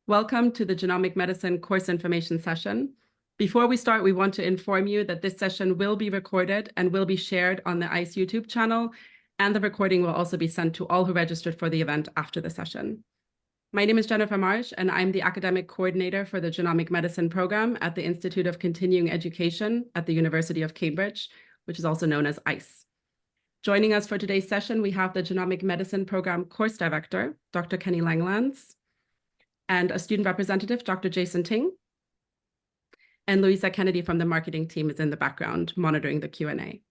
Welcome to the Genomic Medicine course information session. Before we start, we want to inform you that this session will be recorded and will be shared on the ICE YouTube channel, and the recording will also be sent to all who registered for the event after the session. My name is Jennifer Marsh, and I'm the academic coordinator for the Genomic Medicine program at the Institute of Continuing Education at the University of Cambridge, which is also known as ICE. Joining us for today's session, we have the Genomic Medicine program course director, Dr. Kenny Langlands, and a student representative, Dr. Jason Ting. And Louisa Kennedy from the marketing team is in the background monitoring the Q&A.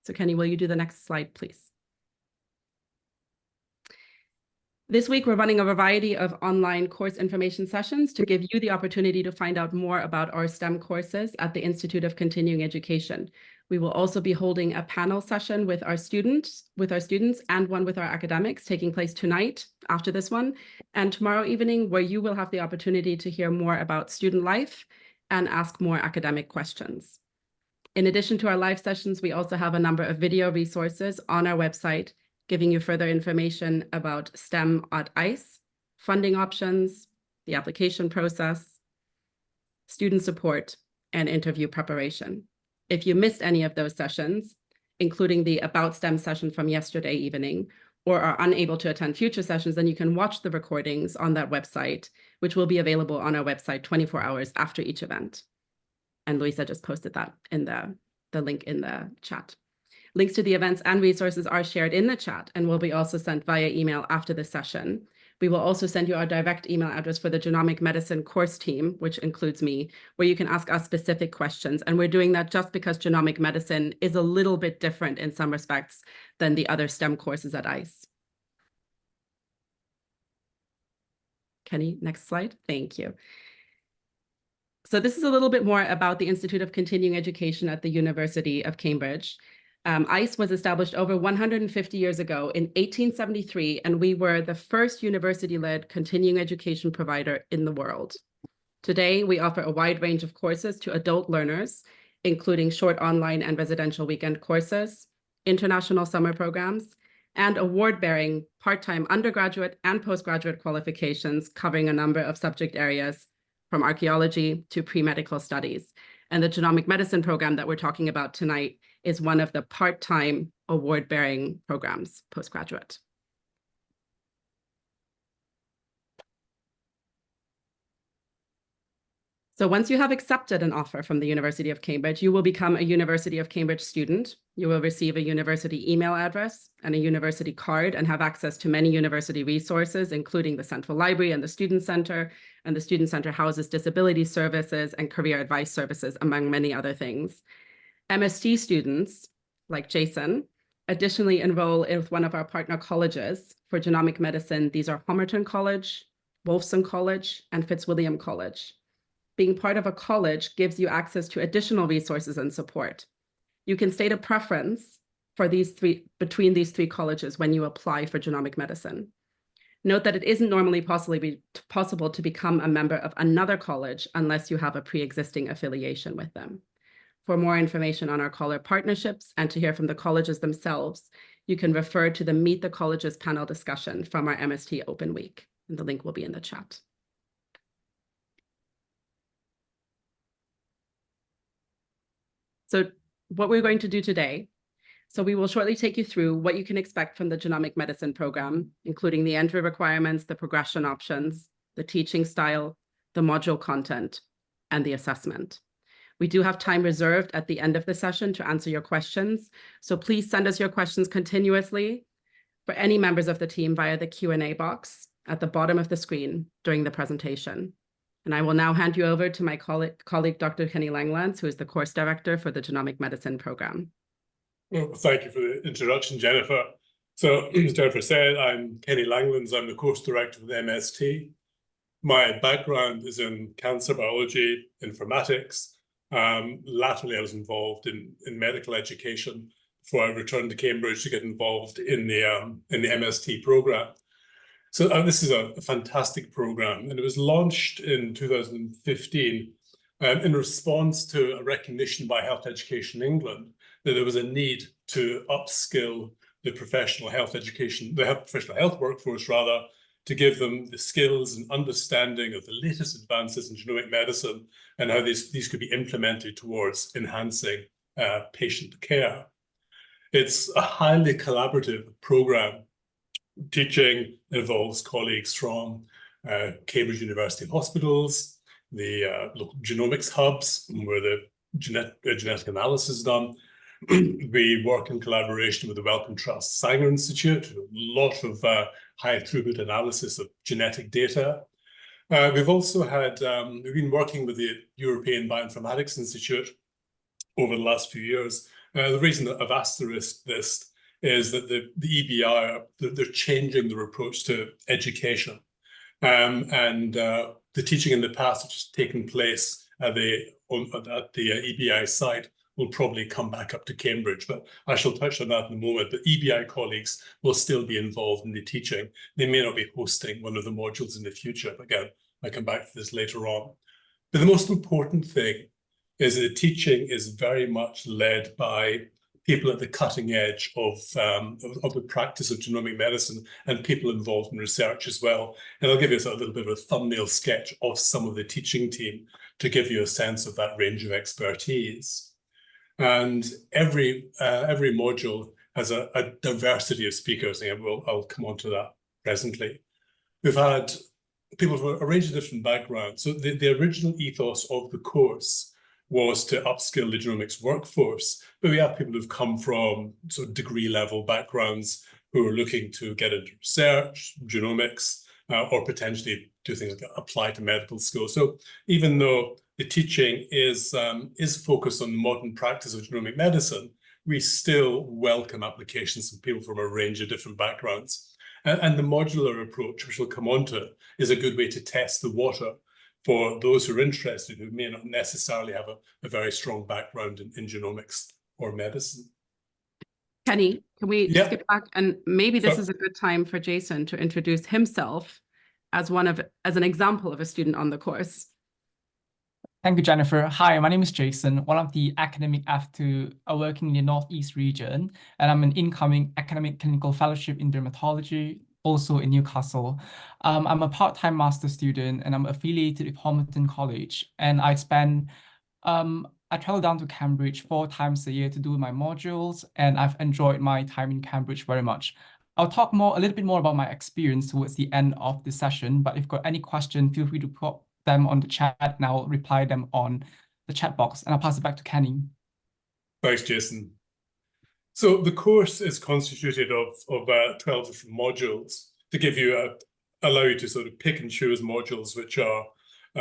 So Kenny, will you do the next slide, please? This week, we're running a variety of online course information sessions to give you the opportunity to find out more about our STEM courses at the Institute of Continuing Education. We will also be holding a panel session with our students and one with our academics taking place tonight after this one, and tomorrow evening, where you will have the opportunity to hear more about student life and ask more academic questions. In addition to our live sessions, we also have a number of video resources on our website giving you further information about STEM at ICE, funding options, the application process, student support, and interview preparation. If you missed any of those sessions, including the About STEM session from yesterday evening, or are unable to attend future sessions, then you can watch the recordings on that website, which will be available on our website 24 hours after each event. And Louisa just posted that in the link in the chat. Links to the events and resources are shared in the chat and will be also sent via email after the session. We will also send you our direct email address for the Genomic Medicine course team, which includes me, where you can ask us specific questions. And we're doing that just because Genomic Medicine is a little bit different in some respects than the other STEM courses at ICE. Kenny, next slide. Thank you. So this is a little bit more about the Institute of Continuing Education at the University of Cambridge. ICE was established over 150 years ago in 1873, and we were the first university-led continuing education provider in the world. Today, we offer a wide range of courses to adult learners, including short online and residential weekend courses, international summer programs, and award-bearing part-time undergraduate and postgraduate qualifications covering a number of subject areas from archaeology to pre-medical studies. And the Genomic Medicine program that we're talking about tonight is one of the part-time award-bearing programs, postgraduate. So once you have accepted an offer from the University of Cambridge, you will become a University of Cambridge student. You will receive a university email address and a university card and have access to many university resources, including the Central Library and the Student Center. And the Student Center houses disability services and career advice services, among many other things. MST students, like Jason, additionally enroll with one of our partner colleges for genomic medicine. These are Homerton College, Wolfson College, and Fitzwilliam College. Being part of a college gives you access to additional resources and support. You can state a preference for between these three colleges when you apply for genomic medicine. Note that it isn't normally possible to become a member of another college unless you have a pre-existing affiliation with them. For more information on our collar partnerships and to hear from the colleges themselves, you can refer to the Meet the Colleges panel discussion from our MST Open Week, and the link will be in the chat. So what we're going to do today, so we will shortly take you through what you can expect from the Genomic Medicine program, including the entry requirements, the progression options, the teaching style, the module content, and the assessment. We do have time reserved at the end of the session to answer your questions, so please send us your questions continuously for any members of the team via the Q&A box at the bottom of the screen during the presentation. And I will now hand you over to my colleague Dr. Kenny Langlands, who is the course director for the Genomic Medicine program. Well, thank you for the introduction, Jennifer. So, as Jennifer said, I'm Kenny Langlands. I'm the course director for the MST. My background is in cancer biology, informatics. Latterly, I was involved in medical education before I returned to Cambridge to get involved in the MST program. So this is a fantastic program, and it was launched in 2015 in response to a recognition by Health Education England that there was a need to upskill the professional health workforce rather, to give them the skills and understanding of the latest advances in genomic medicine and how these could be implemented towards enhancing patient care. It's a highly collaborative program. Teaching involves colleagues from Cambridge University hospitals, the local genomics hubs where the genetic analysis is done. We work in collaboration with the Wellcome Trust Sanger Institute, a lot of high throughput analysis of genetic data. We've also had, we've been working with the European Bioinformatics Institute over the last few years. The reason that I've asterisked this is that the EBI, they're changing their approach to education. The teaching in the past, which has taken place at the EBI site, will probably come back up to Cambridge, but I shall touch on that in a moment. But EBI colleagues will still be involved in the teaching. They may not be hosting one of the modules in the future. Again, I come back to this later on. But the most important thing is that the teaching is very much led by people at the cutting edge of the practice of genomic medicine and people involved in research as well. And I'll give you a little bit of a thumbnail sketch of some of the teaching team to give you a sense of that range of expertise. And every module has a diversity of speakers, and I'll come on to that presently. We've had people from a range of different backgrounds. So the original ethos of the course was to upskill the genomics workforce, but we have people who've come from sort of degree level backgrounds who are looking to get into research, genomics, or potentially do things like apply to medical school. So even though the teaching is focused on the modern practice of genomic medicine, we still welcome applications from people from a range of different backgrounds. And the modular approach, which we'll come on to, is a good way to test the water for those who are interested, who may not necessarily have a very strong background in genomics or medicine. Kenny, can we just get back? And maybe this is a good time for Jason to introduce himself as an example of a student on the course. Thank you, Jennifer. Hi, my name is Jason, one of the academic F2 working in the Northeast region, and I'm an incoming academic clinical fellowship in dermatology, also in Newcastle. I'm a part-time master student, and I'm affiliated with Homerton College, and I travel down to Cambridge 4 times a year to do my modules, and I've enjoyed my time in Cambridge very much. I'll talk a little bit more about my experience towards the end of the session, but if you've got any question, feel free to put them on the chat, and I'll reply them on the chat box, and I'll pass it back to Kenny. Thanks, Jason. So the course is constituted of 12 different modules to give you allow you to sort of pick and choose modules which are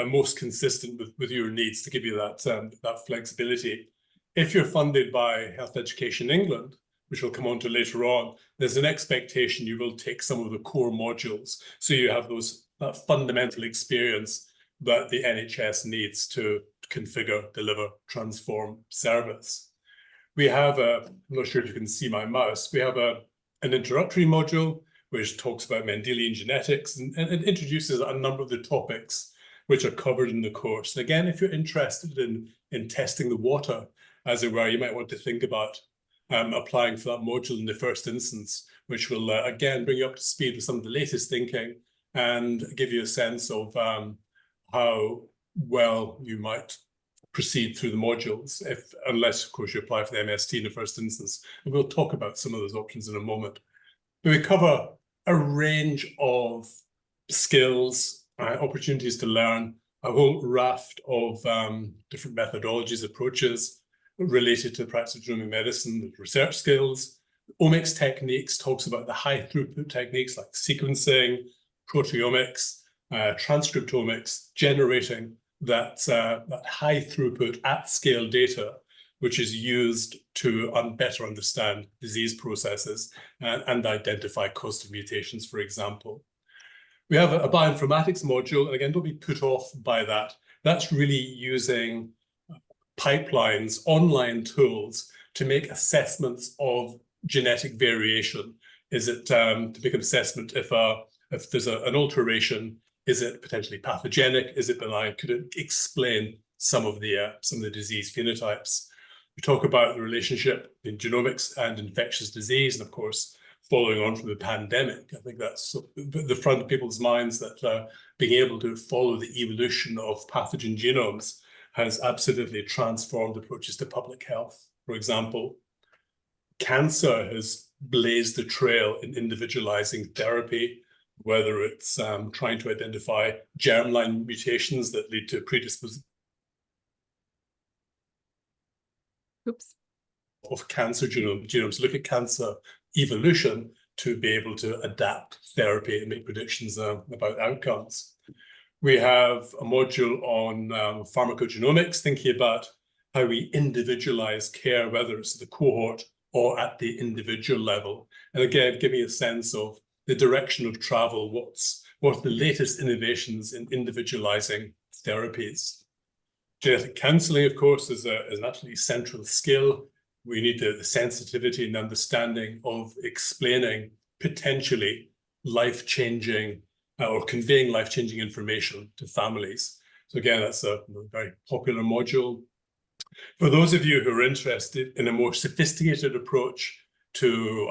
most consistent with your needs, to give you that flexibility. If you're funded by Health Education England, which we'll come on to later on, there's an expectation you will take some of the core modules, so you have that fundamental experience that the NHS needs to configure, deliver, transform service. We have I'm not sure if you can see my mouse, we have an introductory module which talks about Mendelian genetics and it introduces a number of the topics which are covered in the course. And again, if you're interested in testing the water, as it were, you might want to think about applying for that module in the first instance, which will again bring you up to speed with some of the latest thinking and give you a sense of how well you might proceed through the modules, unless, of course, you apply for the MST in the first instance. And we'll talk about some of those options in a moment. But we cover a range of skills, opportunities to learn, a whole raft of different methodologies, approaches related to the practice of genomic medicine, research skills. Omics techniques talks about the high throughput techniques like sequencing, proteomics, transcriptomics, generating that high throughput at scale data, which is used to better understand disease processes and identify causative mutations, for example. We have a bioinformatics module, and again, don't be put off by that. That's really using pipelines, online tools to make assessments of genetic variation. Is it to make an assessment if there's an alteration? Is it potentially pathogenic? Is it benign? Could it explain some of the disease phenotypes? We talk about the relationship in genomics and infectious disease, and of course, following on from the pandemic. I think that's the front of people's minds, that being able to follow the evolution of pathogen genomes has absolutely transformed approaches to public health. For example, cancer has blazed the trail in individualizing therapy, whether it's trying to identify germline mutations that lead to predisposition of cancer genomes, look at cancer evolution to be able to adapt therapy and make predictions about outcomes. We have a module on pharmacogenomics, thinking about how we individualize care, whether it's the cohort or at the individual level. And again, giving a sense of the direction of travel, what the latest innovations in individualizing therapies. Genetic counseling, of course, is an absolutely central skill. We need the sensitivity and understanding of explaining potentially life-changing or conveying life-changing information to families. So again, that's a very popular module. For those of you who are interested in a more sophisticated approach to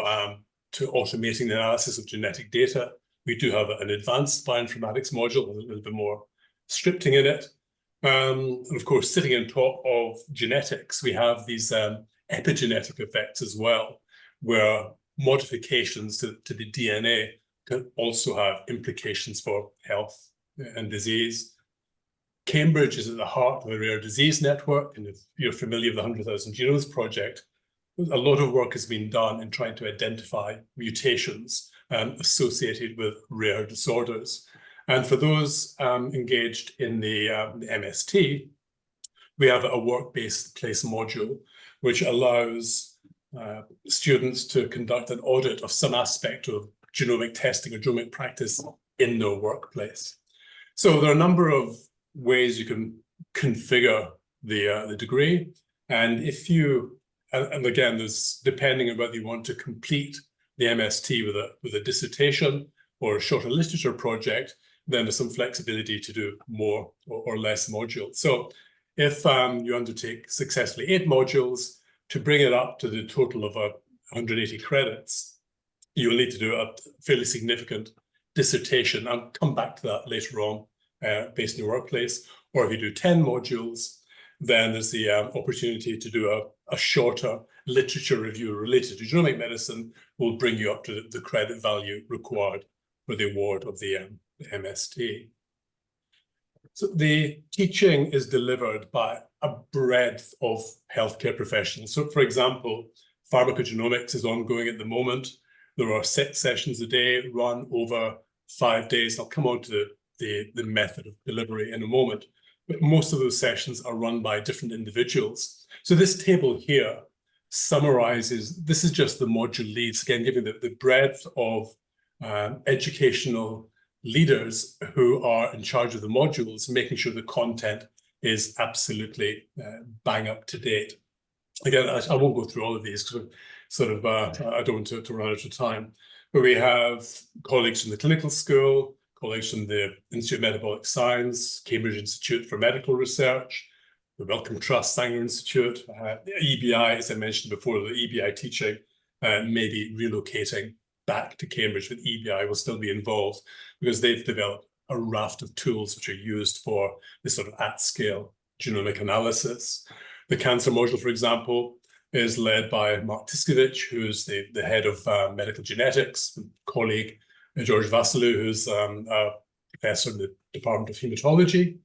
automating the analysis of genetic data, we do have an advanced bioinformatics module with a little bit more scripting in it. And of course, sitting on top of genetics, we have these epigenetic effects as well, where modifications to the DNA can also have implications for health and disease. Cambridge is at the heart of the Rare Disease Network, and if you're familiar with the 100,000 Genomes Project, a lot of work has been done in trying to identify mutations associated with rare disorders. And for those engaged in the MST, we have a work-based place module, which allows students to conduct an audit of some aspect of genomic testing or genomic practice in their workplace. So there are a number of ways you can configure the degree. And if you, and again, there's depending on whether you want to complete the MST with a dissertation or a shorter literature project, then there's some flexibility to do more or less modules. So if you undertake successfully 8 modules, to bring it up to the total of 180 credits, you will need to do a fairly significant dissertation. I'll come back to that later on based on your workplace. Or if you do 10 modules, then there's the opportunity to do a shorter literature review related to genomic medicine, will bring you up to the credit value required for the award of the MST. So the teaching is delivered by a breadth of healthcare professionals. So for example, pharmacogenomics is ongoing at the moment. There are 6 sessions a day run over 5 days. I'll come on to the method of delivery in a moment. But most of those sessions are run by different individuals. So this table here summarizes, this is just the module leads, again, giving the breadth of educational leaders who are in charge of the modules, making sure the content is absolutely bang up to date. Again, I won't go through all of these because sort of I don't want to run out of time. But we have colleagues from the clinical school, colleagues from the Institute of Metabolic Science, Cambridge Institute for Medical Research, the Wellcome Trust Sanger Institute, the EBI, as I mentioned before, the EBI teaching may be relocating back to Cambridge, but EBI will still be involved because they've developed a raft of tools which are used for this sort of at-scale genomic analysis. The cancer module, for example, is led by Mark Tiskovich, who's the head of medical genetics, colleague George Vassilou, who's a professor in the Department of Hematology.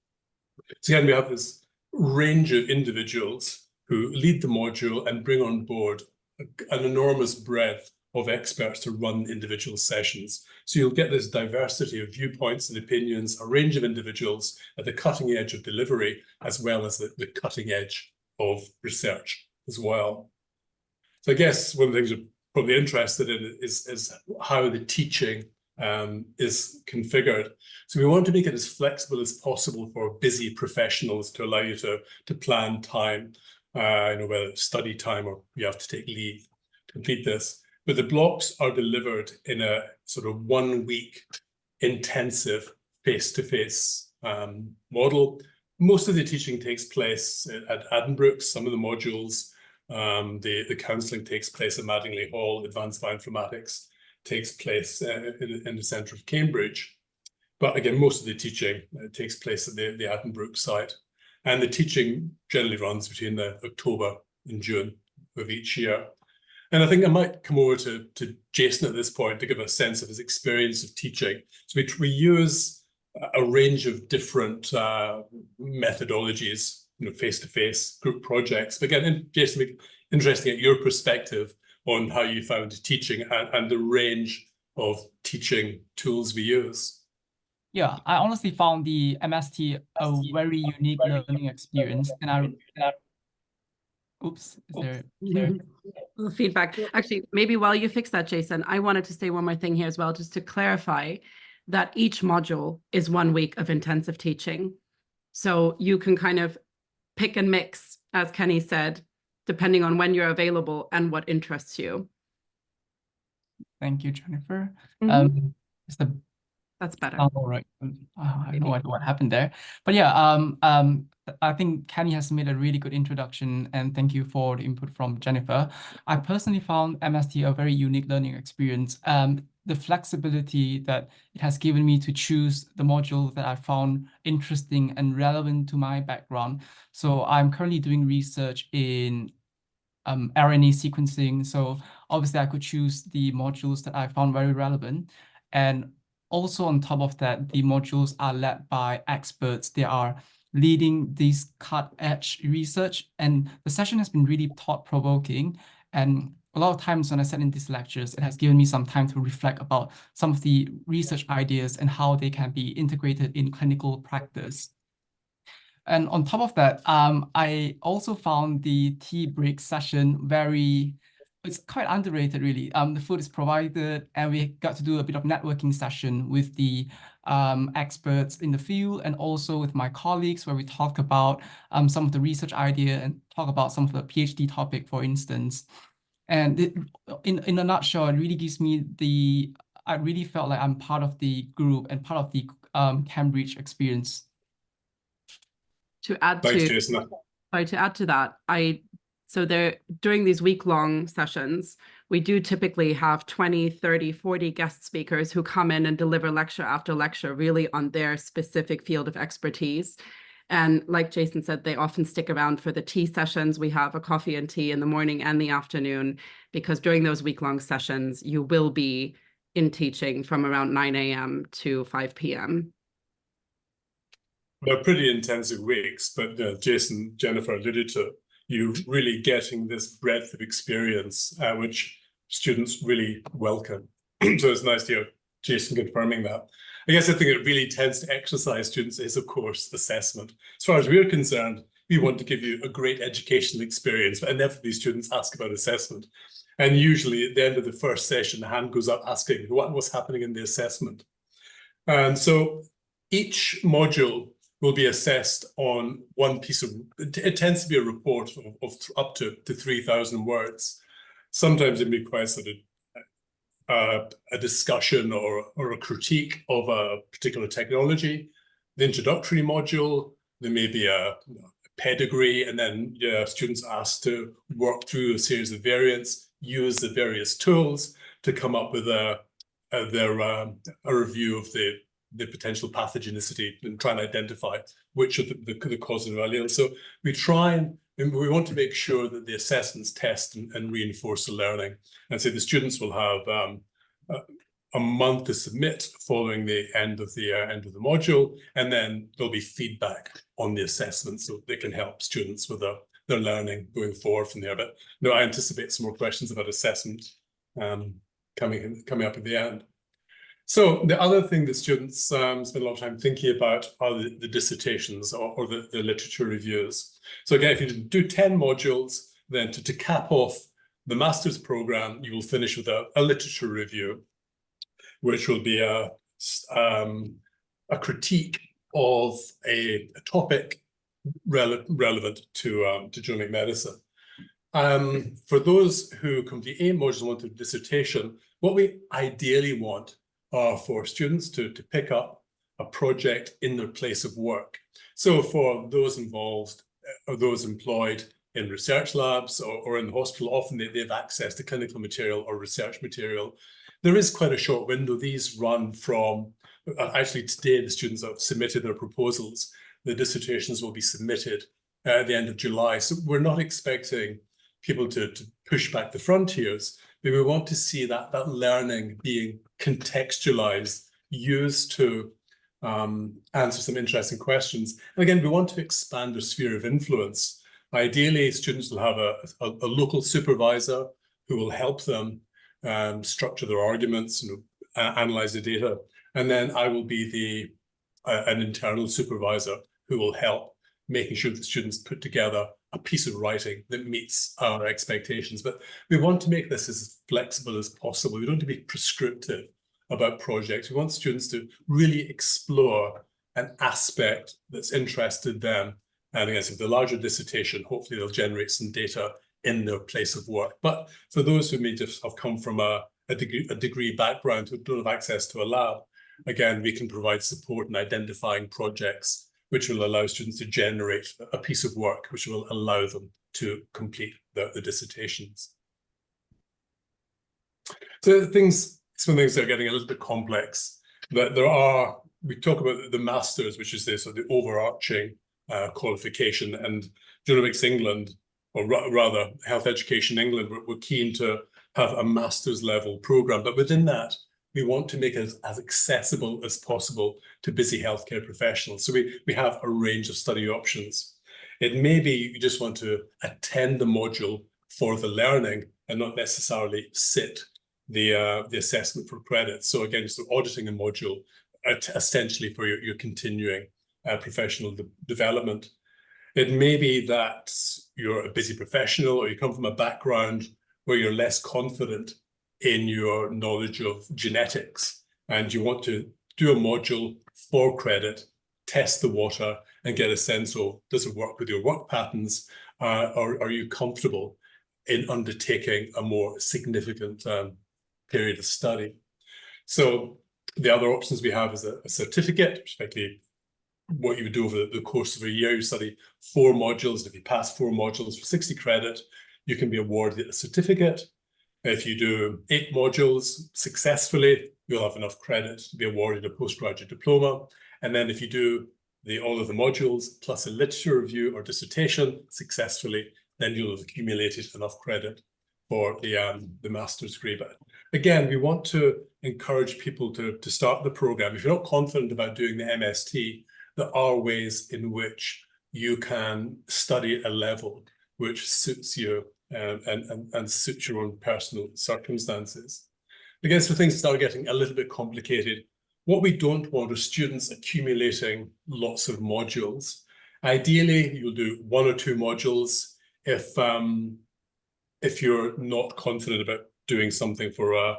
So again, we have this range of individuals who lead the module and bring on board an enormous breadth of experts to run individual sessions. So you'll get this diversity of viewpoints and opinions, a range of individuals at the cutting edge of delivery, as well as the cutting edge of research as well. So I guess one of the things you're probably interested in is how the teaching is configured. So we want to make it as flexible as possible for busy professionals to allow you to plan time, whether it's study time or you have to take leave to complete this. But the blocks are delivered in a sort of 1-week intensive face-to-face model. Most of the teaching takes place at Addenbrooke's. Some of the modules, the counselling takes place at Madingley Hall, Advanced Bioinformatics. takes place in the centre of Cambridge. But again, most of the teaching takes place at the Addenbrooke site. And the teaching generally runs between October and June of each year. And I think I might come over to Jason at this point to give a sense of his experience of teaching. So we use a range of different methodologies, face-to-face group projects. But again, Jason, it'd be interesting at your perspective on how you found teaching and the range of teaching tools we use. Yeah, I honestly found the MST a very unique learning experience, and oops, is there feedback? Actually, maybe while you fix that, Jason, I wanted to say one more thing here as well, just to clarify that each module is 1 week of intensive teaching. So you can kind of pick and mix, as Kenny said, depending on when you're available and what interests you. Thank you, Jennifer. That's better. All right. I have no idea what happened there. But yeah, I think Kenny has made a really good introduction, and thank you for the input from Jennifer. I personally found MST a very unique learning experience. The flexibility that it has given me to choose the module that I found interesting and relevant to my background. So I'm currently doing research in RNA sequencing. So obviously I could choose the modules that I found very relevant. And also on top of that, the modules are led by experts. They are leading this cut-edge research, and the session has been really thought-provoking. And a lot of times when I sat in these lectures, it has given me some time to reflect about some of the research ideas and how they can be integrated in clinical practice. And on top of that, I also found the tea break session it's quite underrated, really. The food is provided, and we got to do a bit of networking session with the experts in the field, and also with my colleagues, where we talk about some of the research idea and talk about some of the PhD topic, for instance. And in a nutshell, it really gives me I really felt like I'm part of the group and part of the Cambridge experience. To add Thanks, to, Jason. sorry, to add to that, so during these week-long sessions, we do typically have 20, 30, 40 guest speakers who come in and deliver lecture after lecture, really on their specific field of expertise. And like Jason said, they often stick around for the tea sessions. We have a coffee and tea in the morning and the afternoon, because during those week-long sessions, you will be in teaching from around 9 a.m. to 5 p.m. They're pretty intensive weeks, but Jason, Jennifer alluded to, you really getting this breadth of experience, which students really welcome. So it's nice to hear Jason confirming that. I guess the thing that really tends to exercise students is, of course, assessment. As far as we're concerned, we want to give you a great educational experience, but inevitably students ask about assessment. And usually at the end of the first session, the hand goes up asking what was happening in the assessment. And so each module will be assessed on one piece of, it tends to be a report of up to 3,000 words. Sometimes it requires a discussion or a critique of a particular technology. The introductory module, there may be a pedigree, and then students asked to work through a series of variants, use the various tools to come up with a review of the potential pathogenicity and try and identify which of the causative alleles. So we want to make sure that the assessments test and reinforce the learning. And so the students will have a month to submit following the end of the module, and then there'll be feedback on the assessment so they can help students with their learning going forward from there. But no, I anticipate some more questions about assessment coming up at the end. So the other thing that students spend a lot of time thinking about are the dissertations or the literature reviews. So again, if you do 10 modules, then to cap off the master's program, you will finish with a literature review, which will be a critique of a topic relevant to genomic medicine. For those who complete 8 modules and want a dissertation, what we ideally want are for students to pick up a project in their place of work. So for those involved or those employed in research labs or in the hospital, often they have access to clinical material or research material. There is quite a short window. These run from, actually today, the students have submitted their proposals. The dissertations will be submitted at the end of July. So we're not expecting people to push back the frontiers, but we want to see that learning being contextualized, used to answer some interesting questions. And again, we want to expand their sphere of influence. Ideally, students will have a local supervisor who will help them structure their arguments and analyze the data. And then I will be an internal supervisor who will help making sure that students put together a piece of writing that meets our expectations. But we want to make this as flexible as possible. We don't want to be prescriptive about projects. We want students to really explore an aspect that's interested them. And I guess if the larger dissertation, hopefully they'll generate some data in their place of work. But for those who may just have come from a degree background who don't have access to a lab, again, we can provide support in identifying projects which will allow students to generate a piece of work which will allow them to complete the dissertations. So some things that are getting a little bit complex. That we talk about the masters, which is this, or the overarching qualification, and Genomics England, or rather Health Education England, we're keen to have a master's level program, but within that, we want to make it as accessible as possible to busy healthcare professionals. So we have a range of study options. It may be you just want to attend the module for the learning and not necessarily sit the assessment for credit. So again, so auditing a module essentially for your continuing professional development. It may be that you're a busy professional or you come from a background where you're less confident in your knowledge of genetics and you want to do a module for credit, test the water and get a sense of, does it work with your work patterns? Or are you comfortable in undertaking a more significant period of study? So the other options we have is a certificate, which is effectively what you would do over the course of a year. You study 4 modules. If you pass 4 modules for 60 credit, you can be awarded a certificate. If you do 8 modules successfully, you'll have enough credit to be awarded a postgraduate diploma. And then if you do all of the modules plus a literature review or dissertation successfully, then you'll have accumulated enough credit for the master's degree. But again, we want to encourage people to start the program. If you're not confident about doing the MST, there are ways in which you can study at a level which suits you and suits your own personal circumstances. I guess the things start getting a little bit complicated. What we don't want are students accumulating lots of modules. Ideally, you'll do 1 or 2 modules if you're not confident about doing something for a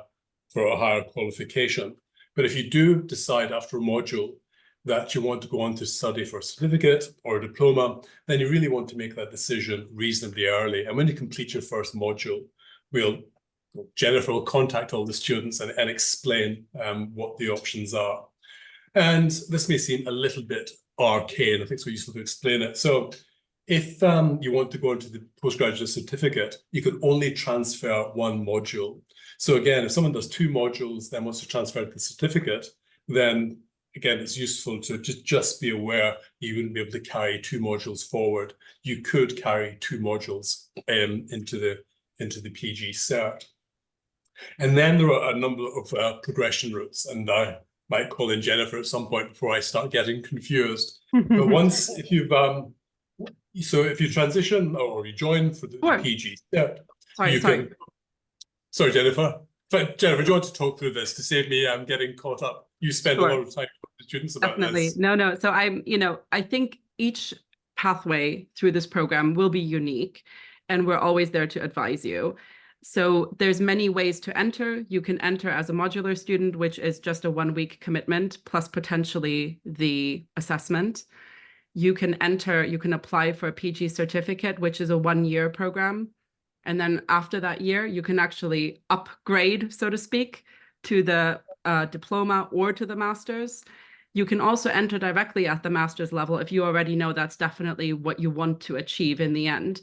higher qualification. But if you do decide after a module that you want to go on to study for a certificate or a diploma, then you really want to make that decision reasonably early. And when you complete your first module, Jennifer will contact all the students and explain what the options are. And this may seem a little bit arcane. I think it's so useful to explain it. So if you want to go into the postgraduate certificate, you can only transfer 1 module. So again, if someone does 2 modules, then wants to transfer to the certificate, then again, it's useful to just be aware you wouldn't be able to carry 2 modules forward. You could carry 2 modules into the PG cert. And then there are a number of progression routes, and I might call in Jennifer at some point before I start getting confused. But if you transition or you join for the PG cert, Sorry, Jennifer. But Jennifer, do you want to talk through this to save me getting caught up? You spend a lot of time with students about this. No. So I think each pathway through this program will be unique, and we're always there to advise you. So there's many ways to enter. You can enter as a modular student, which is just a 1-week commitment plus potentially the assessment. You can apply for a PG certificate, which is a 1-year program. And then after that year, you can actually upgrade, so to speak, to the diploma or to the master's. You can also enter directly at the master's level if you already know that's definitely what you want to achieve in the end.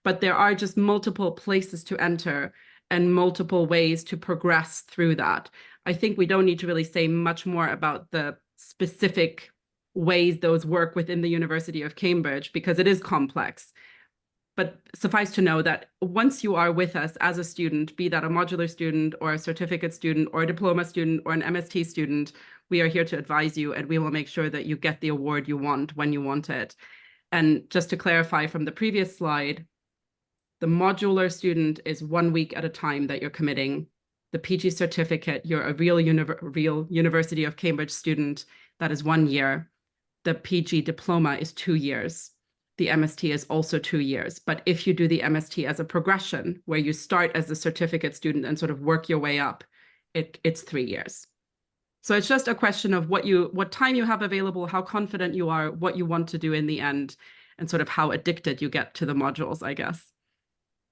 but there are just multiple places to enter and multiple ways to progress through that. I think we don't need to really say much more about the specific ways those work within the University of Cambridge, because it is complex. But suffice to know that once you are with us as a student, be that a modular student or a certificate student or a diploma student or an MST student, we are here to advise you, and we will make sure that you get the award you want when you want it. And just to clarify from the previous slide, the modular student is 1 week at a time that you're committing. The PG certificate, you're a real University of Cambridge student, that is 1 year. The PG diploma is 2 years. The MST is also 2 years. But if you do the MST as a progression, where you start as a certificate student and sort of work your way up, it's 3 years. So it's just a question of what time you have available, how confident you are, what you want to do in the end, and sort of how addicted you get to the modules, I guess.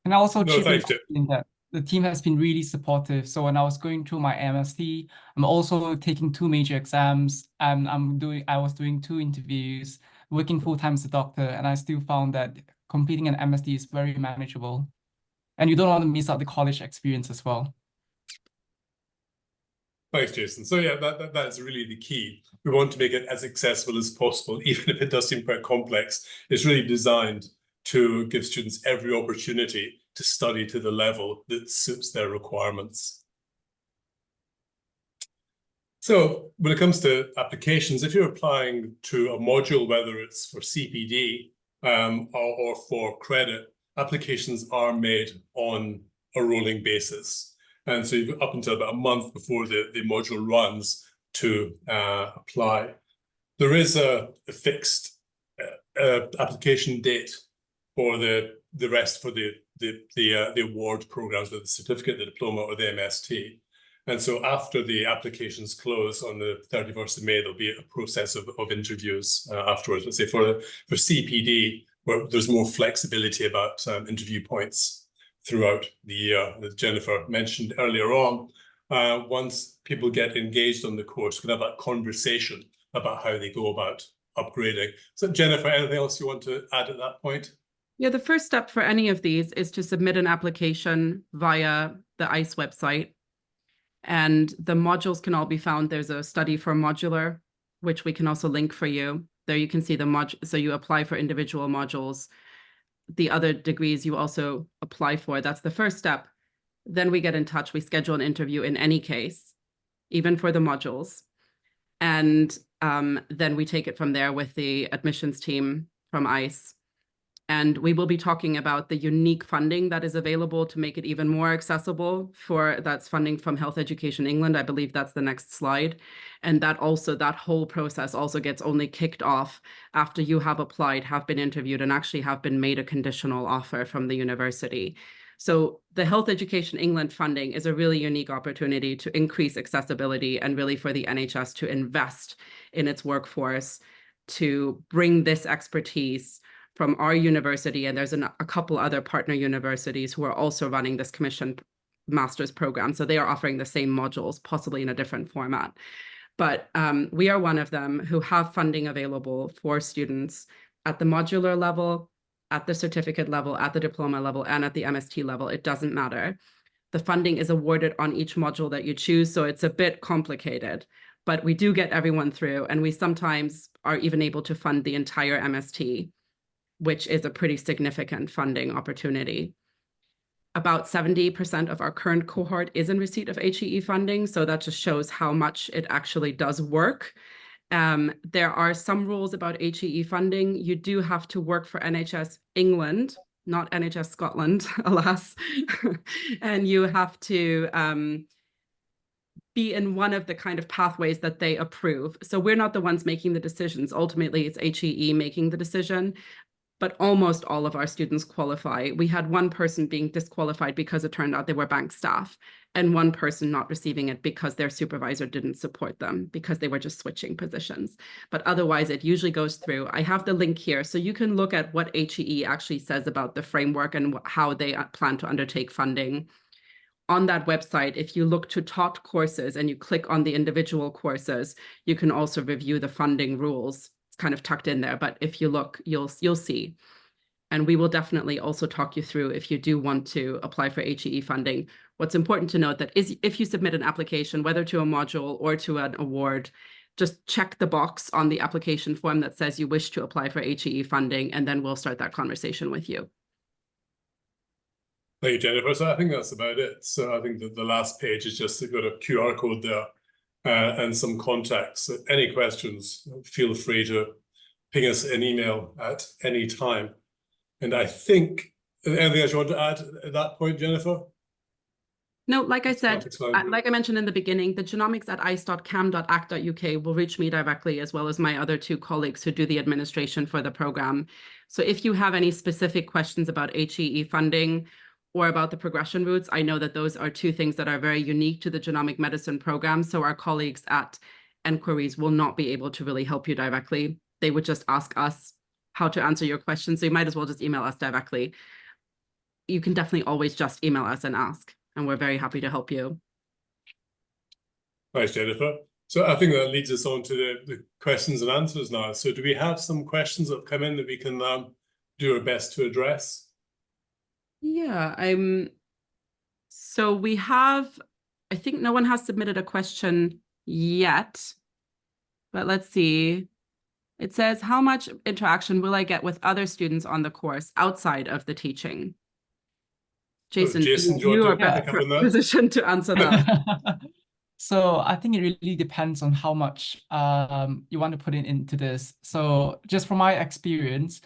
And I also chip thanks, Jim. in that the team has been really supportive. So when I was going through my MST, I'm also taking 2 major exams, and I was doing 2 interviews, working full-time as a doctor, and I still found that completing an MST is very manageable. And you don't want to miss out the college experience as well. Thanks, Jason. So yeah, that's really the key. We want to make it as accessible as possible, even if it does seem quite complex. It's really designed to give students every opportunity to study to the level that suits their requirements. So when it comes to applications, if you're applying to a module, whether it's for CPD or for credit, applications are made on a rolling basis. And so you've up until about a month before the module runs to apply. There is a fixed application date for the rest for the award programs, with the certificate, the diploma, or the MST. And so after the applications close on the 31st of May, there'll be a process of interviews afterwards. Let's say for CPD, where there's more flexibility about interview points throughout the year, as Jennifer mentioned earlier on. Once people get engaged on the course, we can have that conversation about how they go about upgrading. So Jennifer, anything else you want to add at that point? Yeah, the first step for any of these is to submit an application via the ICE website. And the modules can all be found. There's a study for modular, which we can also link for you. There you can see the module. So you apply for individual modules. The other degrees you also apply for. That's the first step. Then we get in touch. We schedule an interview in any case, even for the modules. And then we take it from there with the admissions team from ICE. And we will be talking about the unique funding that is available to make it even more accessible. That's funding from Health Education England. I believe that's the next slide. And that whole process also gets only kicked off after you have applied, have been interviewed, and actually have been made a conditional offer from the university. So the Health Education England funding is a really unique opportunity to increase accessibility and really for the NHS to invest in its workforce, to bring this expertise from our university, and there's a couple other partner universities who are also running this commissioned master's program. So they are offering the same modules, possibly in a different format. But we are one of them who have funding available for students at the modular level, at the certificate level, at the diploma level, and at the MST level. It doesn't matter. The funding is awarded on each module that you choose, so it's a bit complicated. But we do get everyone through, and we sometimes are even able to fund the entire MST, which is a pretty significant funding opportunity. About 70% of our current cohort is in receipt of HEE funding, so that just shows how much it actually does work. There are some rules about HEE funding. You do have to work for NHS England, not NHS Scotland, alas. And you have to be in one of the kind of pathways that they approve. So we're not the ones making the decisions. Ultimately, it's HEE making the decision. But almost all of our students qualify. We had one person being disqualified because it turned out they were bank staff, and one person not receiving it because their supervisor didn't support them, because they were just switching positions. But otherwise, it usually goes through. I have the link here, so you can look at what HEE actually says about the framework and how they plan to undertake funding. On that website, if you look to taught courses and you click on the individual courses, you can also review the funding rules. Kind of tucked in there, but if you look, you'll see. And we will definitely also talk you through if you do want to apply for HEE funding. What's important to note that is if you submit an application, whether to a module or to an award, just check the box on the application form that says you wish to apply for HEE funding, and then we'll start that conversation with you. Thank you, Jennifer. So I think that's about it. So I think that the last page is just got a QR code there and some contacts. So any questions, feel free to ping us an email at any time. And I think, anything else you want to add at that point, Jennifer? No, like I said, like I mentioned in the beginning, the genomics@ice.cam.ac.uk will reach me directly, as well as my other two colleagues who do the administration for the program. So if you have any specific questions about HEE funding or about the progression routes, I know that those are two things that are very unique to the genomic medicine program. So our colleagues at Enquiries will not be able to really help you directly. They would just ask us how to answer your questions. So you might as well just email us directly. You can definitely always just email us and ask, and we're very happy to help you. Thanks, Jennifer. So I think that leads us on to the questions and answers now. So do we have some questions that have come in that we can do our best to address? Yeah, so we have, I think no one has submitted a question yet, but let's see. It says, how much interaction will I get with other students on the course outside of the teaching? Jason, you are better positioned to answer that. So I think it really depends on how much you want to put into this. So just from my experience,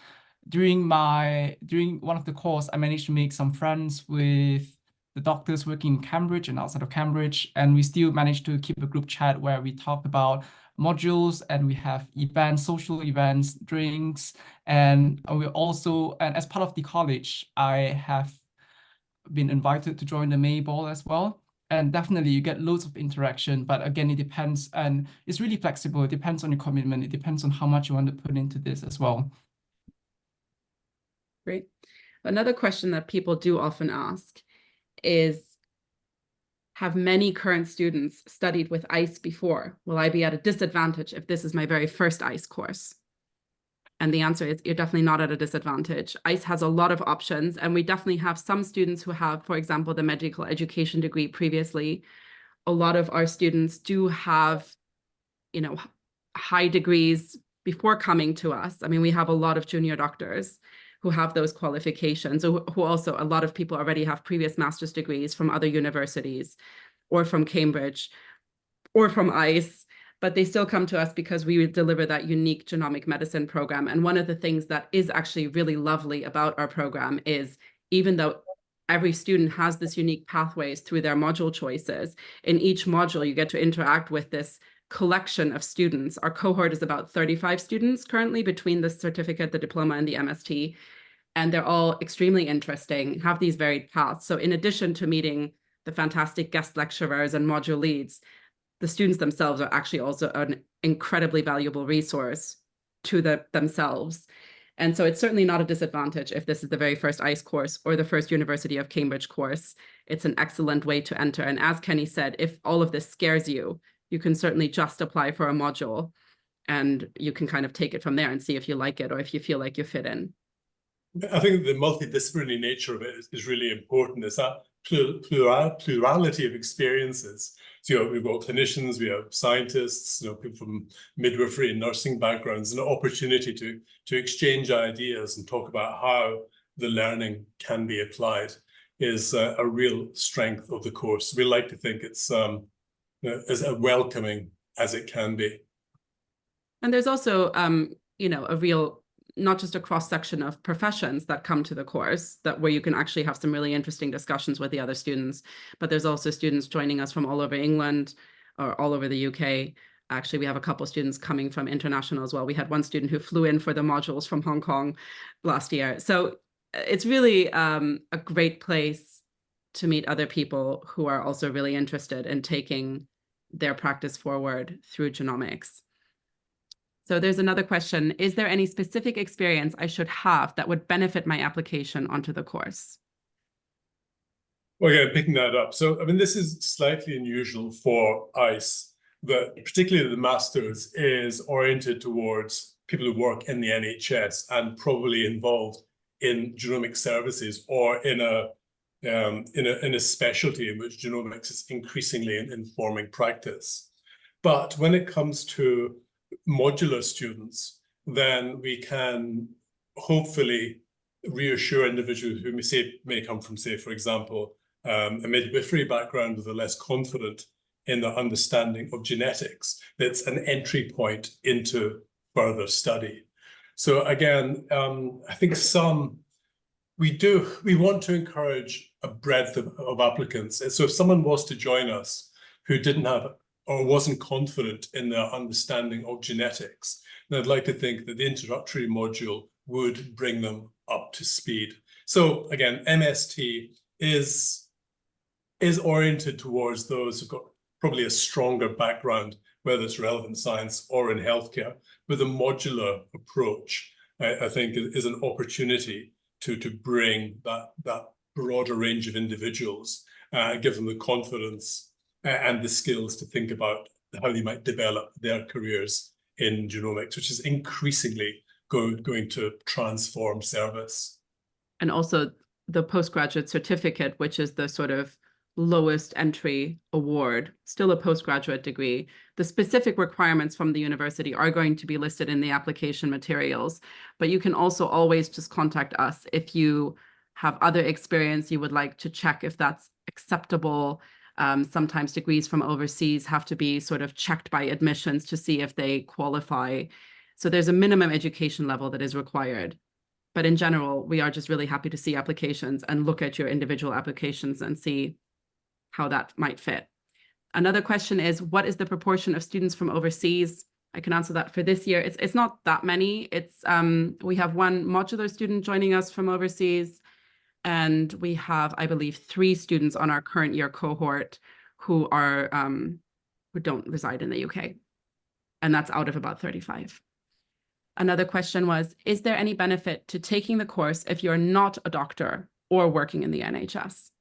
during one of the course, I managed to make some friends with the doctors working in Cambridge and outside of Cambridge, and we still managed to keep a group chat where we talk about modules, and we have events, social events, drinks, and as part of the college, I have been invited to join the May Ball as well. And definitely you get loads of interaction, but again, it depends, and it's really flexible. It depends on your commitment. It depends on how much you want to put into this as well. Great. Another question that people do often ask is, have many current students studied with ICE before? Will I be at a disadvantage if this is my very first ICE course? And the answer is, you're definitely not at a disadvantage. ICE has a lot of options, and we definitely have some students who have, for example, the medical education degree previously. A lot of our students do have, high degrees before coming to us. I mean, we have a lot of junior doctors who have those qualifications, who also, a lot of people already have previous master's degrees from other universities or from Cambridge or from ICE, but they still come to us because we deliver that unique genomic medicine program. And one of the things that is actually really lovely about our program is, even though every student has this unique pathways through their module choices, in each module you get to interact with this collection of students. Our cohort is about 35 students currently between the certificate, the diploma, and the MST, and they're all extremely interesting, have these varied paths. So in addition to meeting the fantastic guest lecturers and module leads, the students themselves are actually also an incredibly valuable resource to themselves. And so it's certainly not a disadvantage if this is the very first ICE course or the first University of Cambridge course. It's an excellent way to enter. And as Kenny said, if all of this scares you, you can certainly just apply for a module, and you can kind of take it from there and see if you like it or if you feel like you fit in. I think the multidisciplinary nature of it is really important. It's that plurality of experiences. So we've got clinicians, we have scientists, people from midwifery and nursing backgrounds, an opportunity to exchange ideas and talk about how the learning can be applied is a real strength of the course. We like to think it's as welcoming as it can be. And there's also, a real, not just a cross-section of professions that come to the course, where you can actually have some really interesting discussions with the other students, but there's also students joining us from all over England or all over the UK. Actually, we have a couple of students coming from international as well. We had one student who flew in for the modules from Hong Kong last year. So it's really a great place to meet other people who are also really interested in taking their practice forward through genomics. So there's another question. Is there any specific experience I should have that would benefit my application onto the course? Well, again, picking that up. So, I mean, this is slightly unusual for ICE, that particularly the master's is oriented towards people who work in the NHS and probably involved in genomic services or in a specialty in which genomics is increasingly informing practice. But when it comes to modular students, then we can hopefully reassure individuals who may come from, say, for example, a midwifery background with a less confident in their understanding of genetics. That's an entry point into further study. So again, I think we want to encourage a breadth of applicants. So if someone was to join us who didn't have or wasn't confident in their understanding of genetics, then I'd like to think that the introductory module would bring them up to speed. So again, MST is oriented towards those who've got probably a stronger background, whether it's relevant science or in healthcare, with a modular approach, I think is an opportunity to bring that broader range of individuals, give them the confidence and the skills to think about how they might develop their careers in genomics, which is increasingly going to transform service. And also the postgraduate certificate, which is the sort of lowest entry award, still a postgraduate degree. The specific requirements from the university are going to be listed in the application materials, but you can also always just contact us if you have other experience you would like to check if that's acceptable. Sometimes degrees from overseas have to be sort of checked by admissions to see if they qualify. So there's a minimum education level that is required. But in general, we are just really happy to see applications and look at your individual applications and see how that might fit. Another question is, what is the proportion of students from overseas? I can answer that for this year. It's not that many. It's we have one modular student joining us from overseas, and we have, I believe, 3 students on our current year cohort who are who don't reside in the UK, and that's out of about 35. Another question was, is there any benefit to taking the course if you're not a doctor or working in the NHS?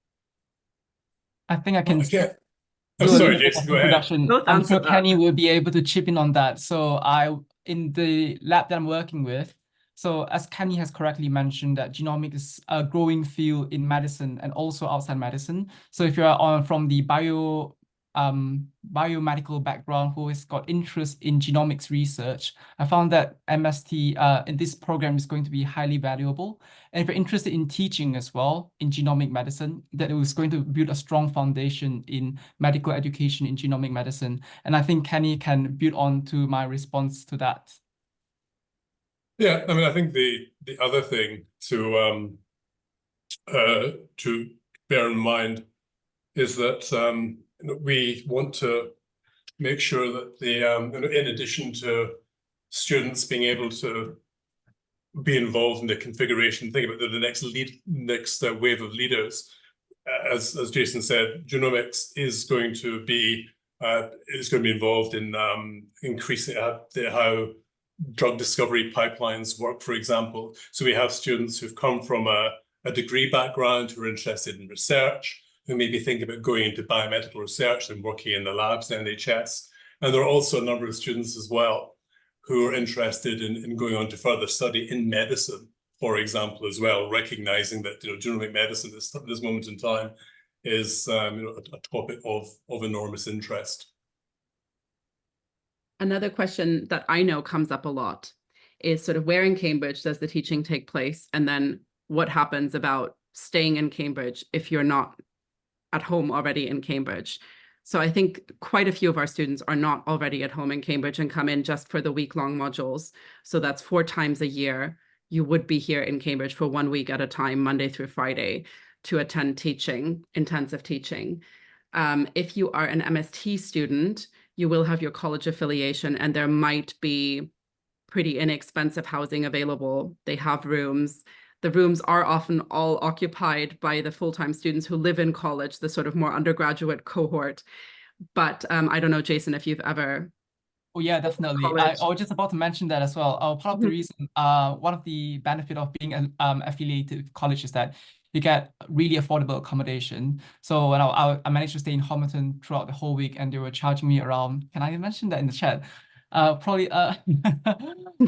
I think I can. I'm sorry, Jason, go ahead. I'm sure Kenny will be able to chip in on that. So in the lab that I'm working with, so as Kenny has correctly mentioned, that genomics is a growing field in medicine and also outside medicine. So if you're from the biomedical background who has got interest in genomics research, I found that MST in this program is going to be highly valuable. And if you're interested in teaching as well in genomic medicine, that it was going to build a strong foundation in medical education in genomic medicine. And I think Kenny can build on to my response to that. Yeah, I mean, I think the other thing to bear in mind is that we want to make sure that in addition to students being able to be involved in the configuration, think about the next wave of leaders. As Jason said, genomics is going to be involved in increasing how drug discovery pipelines work, for example. So we have students who've come from a degree background who are interested in research, who maybe think about going into biomedical research and working in the labs in the NHS. And there are also a number of students as well who are interested in going on to further study in medicine, for example, as well, recognizing that genomic medicine at this moment in time is a topic of enormous interest. Another question that I know comes up a lot is sort of where in Cambridge does the teaching take place? And then what happens about staying in Cambridge if you're not at home already in Cambridge? So I think quite a few of our students are not already at home in Cambridge and come in just for the week-long modules. So that's 4 times a year. You would be here in Cambridge for 1 week at a time, Monday through Friday, to attend teaching, intensive teaching. If you are an MST student, you will have your college affiliation, and there might be pretty inexpensive housing available. They have rooms. The rooms are often all occupied by the full-time students who live in college, the sort of more undergraduate cohort. But I don't know, Jason, if you've ever... Oh yeah, definitely. I was just about to mention that as well. Part of the reason, one of the benefit of being affiliated with college is that you get really affordable accommodation. So when I managed to stay in Homerton throughout the whole week, and they were charging me around, can I mention that in the chat? Probably, well,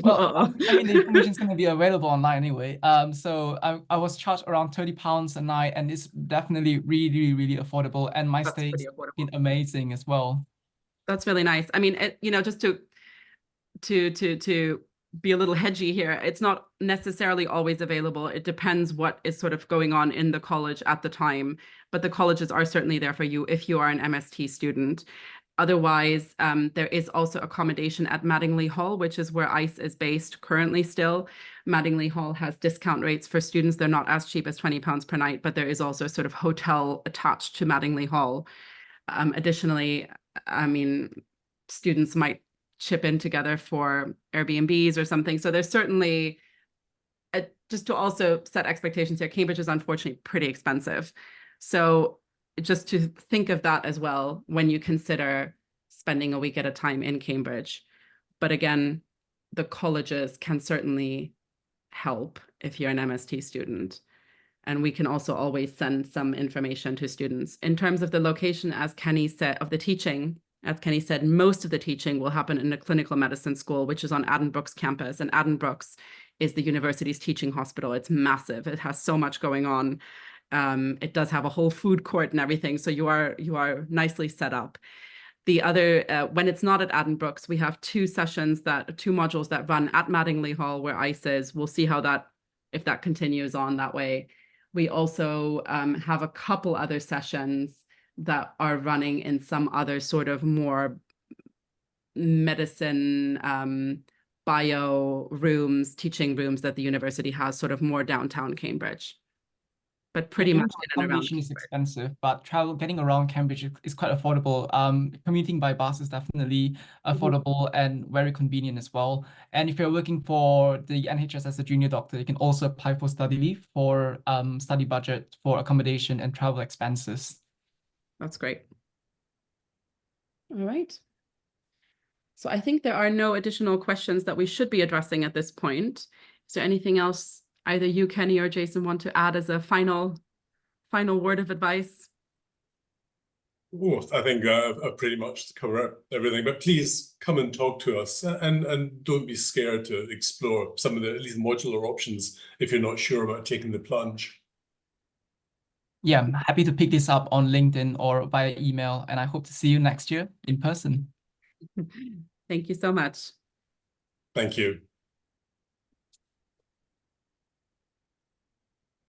Uh-oh. I mean, the information is going to be available online anyway. So I was charged around £30 a night, and it's definitely really, really affordable. And my That's stay pretty has affordable. been amazing as well. That's really nice. I mean, just to be a little hedgy here, it's not necessarily always available. It depends what is sort of going on in the college at the time, but the colleges are certainly there for you if you are an MST student. Otherwise, there is also accommodation at Mattingly Hall, which is where ICE is based currently still. Mattingly Hall has discount rates for students. They're not as cheap as £20 per night, but there is also a sort of hotel attached to Mattingly Hall. Additionally, I mean, students might chip in together for Airbnbs or something. So there's certainly, just to also set expectations here, Cambridge is unfortunately pretty expensive. So just to think of that as well when you consider spending a week at a time in Cambridge. But again, the colleges can certainly help if you're an MST student. And we can also always send some information to students. In terms of the location, as Kenny said, of the teaching, as Kenny said, most of the teaching will happen in a clinical medicine school, which is on Addenbrooke's campus. And Addenbrooke's is the university's teaching hospital. It's massive. It has so much going on. It does have a whole food court and everything. So you are nicely set up. The other, when it's not at Addenbrooke's, we have two modules that run at Mattingly Hall where ICE is. We'll see if that continues on that way. We also have a couple other sessions that are running in some other sort of more medicine, bio rooms, teaching rooms that the university has sort of more downtown Cambridge. But pretty much in and around Accommodation is Cambridge. expensive, but getting around Cambridge is quite affordable. Commuting by bus is definitely affordable and very convenient as well. And if you're looking for the NHS as a junior doctor, you can also apply for study leave for study budget for accommodation and travel expenses. That's great. All right. So I think there are no additional questions that we should be addressing at this point. Is there anything else either you, Kenny, or Jason want to add as a final word of advice? Oh, I think I've pretty much covered everything, but please come and talk to us and don't be scared to explore some of the at least modular options if you're not sure about taking the plunge. Yeah, I'm happy to pick this up on LinkedIn or via email, and I hope to see you next year in person. Thank you so much. Thank you.